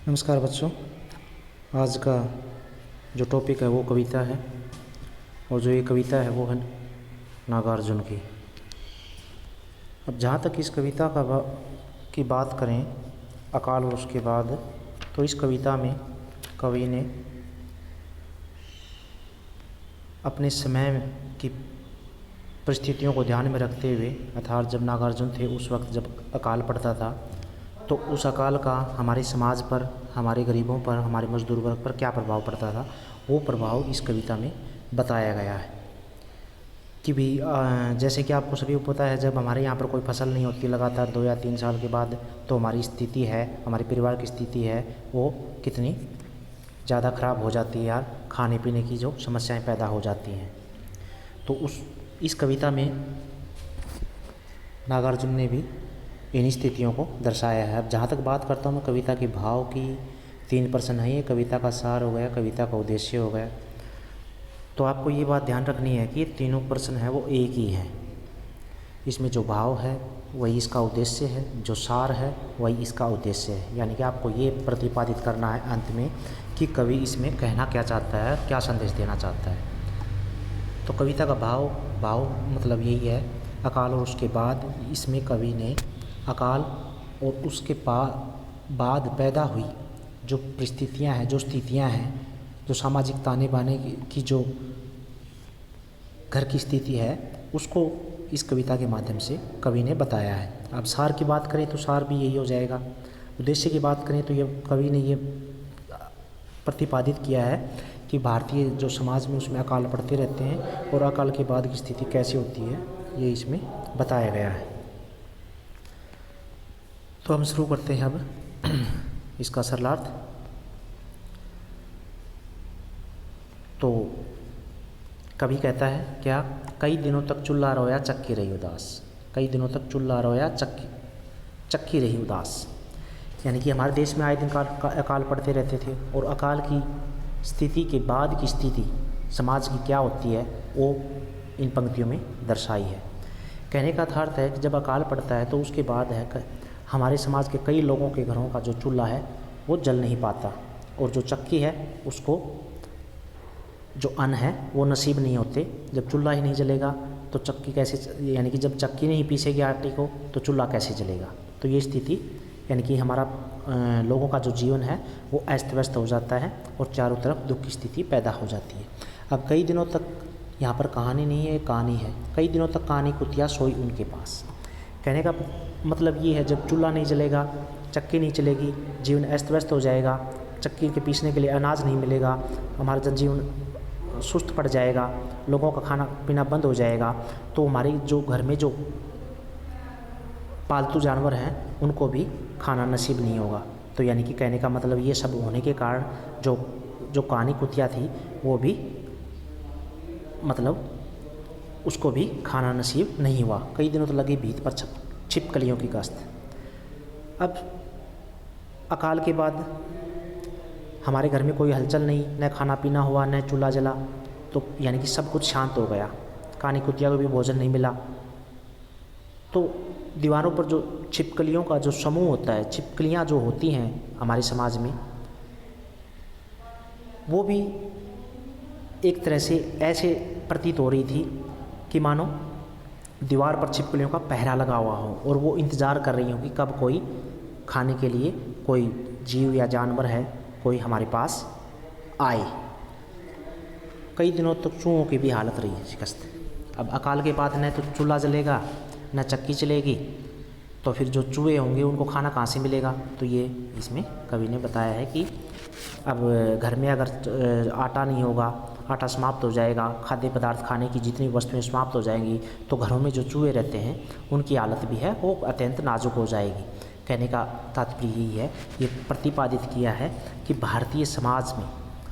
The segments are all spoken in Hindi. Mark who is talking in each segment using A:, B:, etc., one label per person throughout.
A: नमस्कार बच्चों। आज का जो टॉपिक है वो कविता है, और जो ये कविता है वो है नागार्जुन की। अब जहाँ तक इस कविता की बात करें, अकाल और उसके बाद, तो इस कविता में कवि ने अपने समय की परिस्थितियों को ध्यान में रखते हुए, अर्थात जब नागार्जुन थे उस वक्त जब अकाल पड़ता था, तो उस अकाल का हमारे समाज पर, हमारे गरीबों पर, हमारे मजदूर वर्ग पर क्या प्रभाव पड़ता था, वो प्रभाव इस कविता में बताया गया है। कि भी जैसे कि आपको सभी को पता है, जब हमारे यहाँ पर कोई फसल नहीं होती लगातार 2 या 3 साल के बाद, तो हमारी स्थिति है, हमारे परिवार की स्थिति है, वो कितनी ज़्यादा ख़राब हो जाती है यार। खाने पीने की जो समस्याएं पैदा हो जाती हैं। तो इस कविता में नागार्जुन ने भी इन स्थितियों को दर्शाया है। अब जहाँ तक बात करता हूँ मैं कविता के भाव की, 3 प्रश्न है ये। कविता का सार हो गया, कविता का उद्देश्य हो गया। तो आपको ये बात ध्यान रखनी है कि ये तीनों प्रश्न है वो एक ही है। इसमें जो भाव है वही इसका उद्देश्य है, जो सार है वही इसका उद्देश्य है। यानी कि आपको ये प्रतिपादित करना है अंत में कि कवि इसमें कहना क्या चाहता है, क्या संदेश देना चाहता है। तो कविता का भाव मतलब यही है, अकाल और उसके बाद। इसमें कवि ने अकाल और उसके बाद पैदा हुई जो परिस्थितियाँ हैं, जो स्थितियाँ हैं, जो सामाजिक ताने बाने की जो घर की स्थिति है, उसको इस कविता के माध्यम से कवि ने बताया है। अब सार की बात करें तो सार भी यही हो जाएगा। उद्देश्य की बात करें तो ये कवि ने ये प्रतिपादित किया है कि भारतीय जो समाज में उसमें अकाल पड़ते रहते हैं, और अकाल के बाद की स्थिति कैसी होती है ये इसमें बताया गया है। तो हम शुरू करते हैं अब इसका सरलार्थ। तो कवि कहता है क्या, कई दिनों तक चुल्ला रोया चक्की रही उदास। कई दिनों तक चुल्ला रोया चक्की रही उदास। यानी कि हमारे देश में आए दिन अकाल पड़ते रहते थे, और अकाल की स्थिति के बाद की स्थिति समाज की क्या होती है वो इन पंक्तियों में दर्शाई है। कहने का अर्थ है कि जब अकाल पड़ता है तो उसके बाद है हमारे समाज के कई लोगों के घरों का जो चूल्हा है वो जल नहीं पाता, और जो चक्की है उसको जो अन्न है वो नसीब नहीं होते। जब चूल्हा ही नहीं जलेगा तो चक्की कैसे, यानी कि जब चक्की नहीं पीसेगी आटे को तो चूल्हा कैसे जलेगा। तो ये स्थिति यानी कि हमारा लोगों का जो जीवन है वो अस्त व्यस्त हो जाता है, और चारों तरफ दुख की स्थिति पैदा हो जाती है। अब कई दिनों तक, यहाँ पर कहानी नहीं है, कहानी है। कई दिनों तक कहानी कुतिया सोई उनके पास। कहने का मतलब ये है, जब चूल्हा नहीं जलेगा, चक्की नहीं चलेगी, जीवन अस्त व्यस्त हो जाएगा, चक्की के पीसने के लिए अनाज नहीं मिलेगा, हमारा जनजीवन सुस्त पड़ जाएगा, लोगों का खाना पीना बंद हो जाएगा, तो हमारे जो घर में जो पालतू जानवर हैं उनको भी खाना नसीब नहीं होगा। तो यानी कि कहने का मतलब ये सब होने के कारण जो कहानी कुतिया थी वो भी मतलब उसको भी खाना नसीब नहीं हुआ। कई दिनों तो लगी भीत पर छिपकलियों की गश्त। अब अकाल के बाद हमारे घर में कोई हलचल नहीं, न खाना पीना हुआ, न चूल्हा जला, तो यानी कि सब कुछ शांत हो गया। कहानी कुतिया को भी भोजन नहीं मिला। तो दीवारों पर जो छिपकलियों का जो समूह होता है, छिपकलियाँ जो होती हैं हमारे समाज में, वो भी एक तरह से ऐसे प्रतीत हो रही थी कि मानो दीवार पर छिपकलियों का पहरा लगा हुआ हो, और वो इंतज़ार कर रही हो कि कब कोई खाने के लिए कोई जीव या जानवर है कोई हमारे पास आए। कई दिनों तक चूहों की भी हालत रही है शिकस्त। अब अकाल के बाद न तो चूल्हा जलेगा न चक्की चलेगी, तो फिर जो चूहे होंगे उनको खाना कहाँ से मिलेगा। तो ये इसमें कवि ने बताया है कि अब घर में अगर आटा नहीं होगा, आटा समाप्त हो जाएगा, खाद्य पदार्थ खाने की जितनी वस्तुएं समाप्त हो जाएंगी, तो घरों में जो चूहे रहते हैं उनकी हालत भी है वो अत्यंत नाजुक हो जाएगी। कहने का तात्पर्य यही है, ये प्रतिपादित किया है कि भारतीय समाज में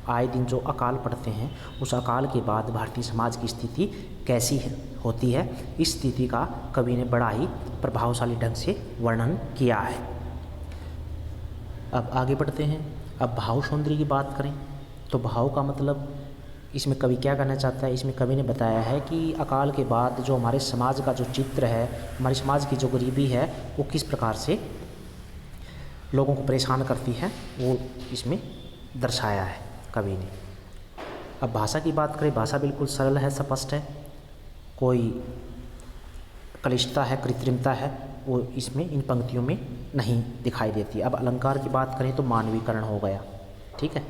A: आए दिन जो अकाल पड़ते हैं, उस अकाल के बाद भारतीय समाज की स्थिति कैसी होती है, इस स्थिति का कवि ने बड़ा ही प्रभावशाली ढंग से वर्णन किया है। अब आगे बढ़ते हैं। अब भाव सौंदर्य की बात करें तो भाव का मतलब इसमें कवि क्या कहना चाहता है। इसमें कवि ने बताया है कि अकाल के बाद जो हमारे समाज का जो चित्र है, हमारे समाज की जो गरीबी है वो किस प्रकार से लोगों को परेशान करती है, वो इसमें दर्शाया है कवि ने। अब भाषा की बात करें, भाषा बिल्कुल सरल है, स्पष्ट है, कोई क्लिष्टता है, कृत्रिमता है, वो इसमें इन पंक्तियों में नहीं दिखाई देती। अब अलंकार की बात करें तो मानवीकरण हो गया, ठीक है।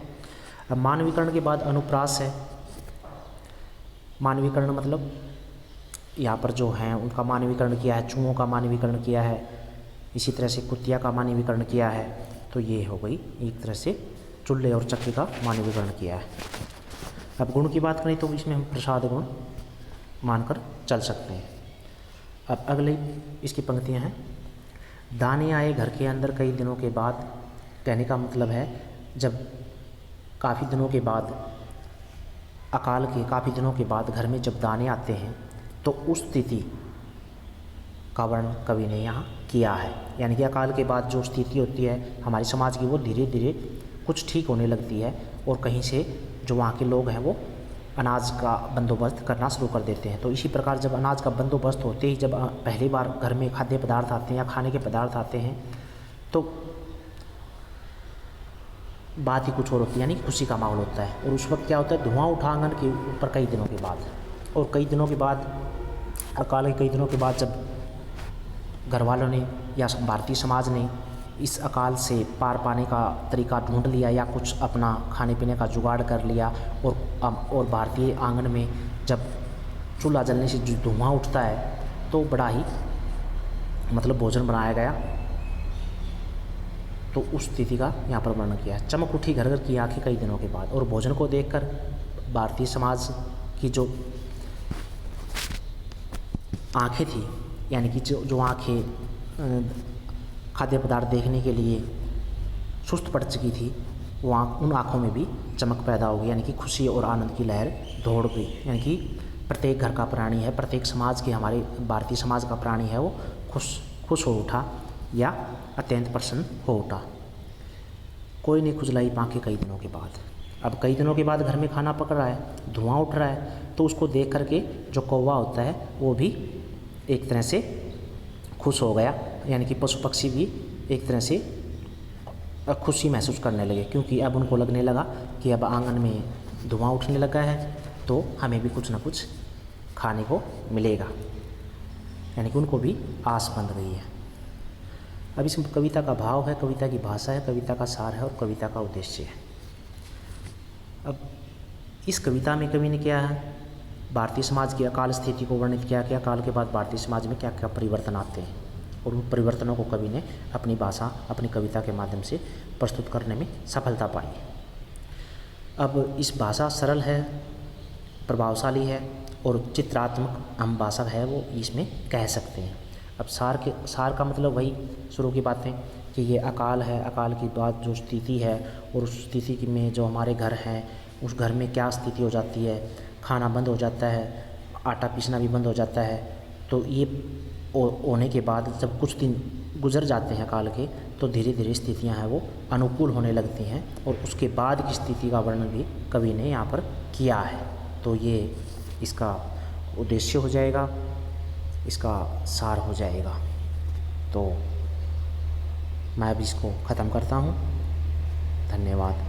A: अब मानवीकरण के बाद अनुप्रास है। मानवीकरण मतलब यहाँ पर जो हैं उनका मानवीकरण किया है, चूहों का मानवीकरण किया है, इसी तरह से कुतिया का मानवीकरण किया है। तो ये हो गई एक तरह से चूल्हे और चक्की का मानवीकरण किया है। अब गुण की बात करें तो इसमें हम प्रसाद गुण मानकर चल सकते हैं। अब अगली इसकी पंक्तियाँ हैं। दाने आए घर के अंदर कई दिनों के बाद, कहने का मतलब है जब काफ़ी दिनों के बाद, अकाल के काफ़ी दिनों के बाद घर में जब दाने आते हैं तो उस स्थिति का वर्णन कवि ने यहाँ किया है। यानी कि अकाल के बाद जो स्थिति होती है हमारे समाज की, वो धीरे धीरे कुछ ठीक होने लगती है और कहीं से जो वहाँ के लोग हैं वो अनाज का बंदोबस्त करना शुरू कर देते हैं। तो इसी प्रकार जब अनाज का बंदोबस्त होते ही जब पहली बार घर में खाद्य पदार्थ आते हैं या खाने के पदार्थ आते हैं तो बात ही कुछ और होती है, यानी खुशी का माहौल होता है। और उस वक्त क्या होता है, धुआं उठा आंगन के ऊपर कई दिनों के बाद, और कई दिनों के बाद, अकाल के कई दिनों के बाद जब घर वालों ने या भारतीय समाज ने इस अकाल से पार पाने का तरीका ढूंढ लिया या कुछ अपना खाने पीने का जुगाड़ कर लिया, और भारतीय आंगन में जब चूल्हा जलने से जो धुआं उठता है तो बड़ा ही मतलब भोजन बनाया गया। तो उस स्थिति का यहाँ पर वर्णन किया है। चमक उठी घर घर की आंखें कई दिनों के बाद, और भोजन को देखकर भारतीय समाज की जो आंखें थी, यानी कि जो आंखें खाद्य पदार्थ देखने के लिए सुस्त पड़ चुकी थी, वो उन आँखों में भी चमक पैदा हो गई, यानी कि खुशी और आनंद की लहर दौड़ गई। यानी कि प्रत्येक घर का प्राणी है, प्रत्येक समाज के, हमारे भारतीय समाज का प्राणी है, वो खुश हो उठा या अत्यंत प्रसन्न हो उठा। कोई नहीं खुजलाई आँखें कई दिनों के बाद। अब कई दिनों के बाद घर में खाना पक रहा है, धुआं उठ रहा है, तो उसको देख करके जो कौवा होता है वो भी एक तरह से खुश हो गया, यानी कि पशु पक्षी भी एक तरह से खुशी महसूस करने लगे, क्योंकि अब उनको लगने लगा कि अब आंगन में धुआं उठने लगा है तो हमें भी कुछ ना कुछ खाने को मिलेगा, यानी कि उनको भी आस बंध गई है। अब इसमें कविता का भाव है, कविता की भाषा है, कविता का सार है और कविता का उद्देश्य है। अब इस कविता में कवि ने क्या है, भारतीय समाज की अकाल स्थिति को वर्णित किया कि अकाल के बाद भारतीय समाज में क्या क्या परिवर्तन आते हैं, और उन परिवर्तनों को कवि ने अपनी भाषा, अपनी कविता के माध्यम से प्रस्तुत करने में सफलता पाई। अब इस भाषा सरल है, प्रभावशाली है और चित्रात्मक हम भाषा है वो इसमें कह सकते हैं। अब सार का मतलब वही शुरू की बातें कि ये अकाल है, अकाल की बाद जो स्थिति है और उस स्थिति में जो हमारे घर हैं उस घर में क्या स्थिति हो जाती है, खाना बंद हो जाता है, आटा पीसना भी बंद हो जाता है। तो ये होने के बाद जब कुछ दिन गुजर जाते हैं काल के, तो धीरे धीरे स्थितियां हैं वो अनुकूल होने लगती हैं, और उसके बाद की स्थिति का वर्णन भी कवि ने यहाँ पर किया है। तो ये इसका उद्देश्य हो जाएगा, इसका सार हो जाएगा। तो मैं अब इसको ख़त्म करता हूँ। धन्यवाद।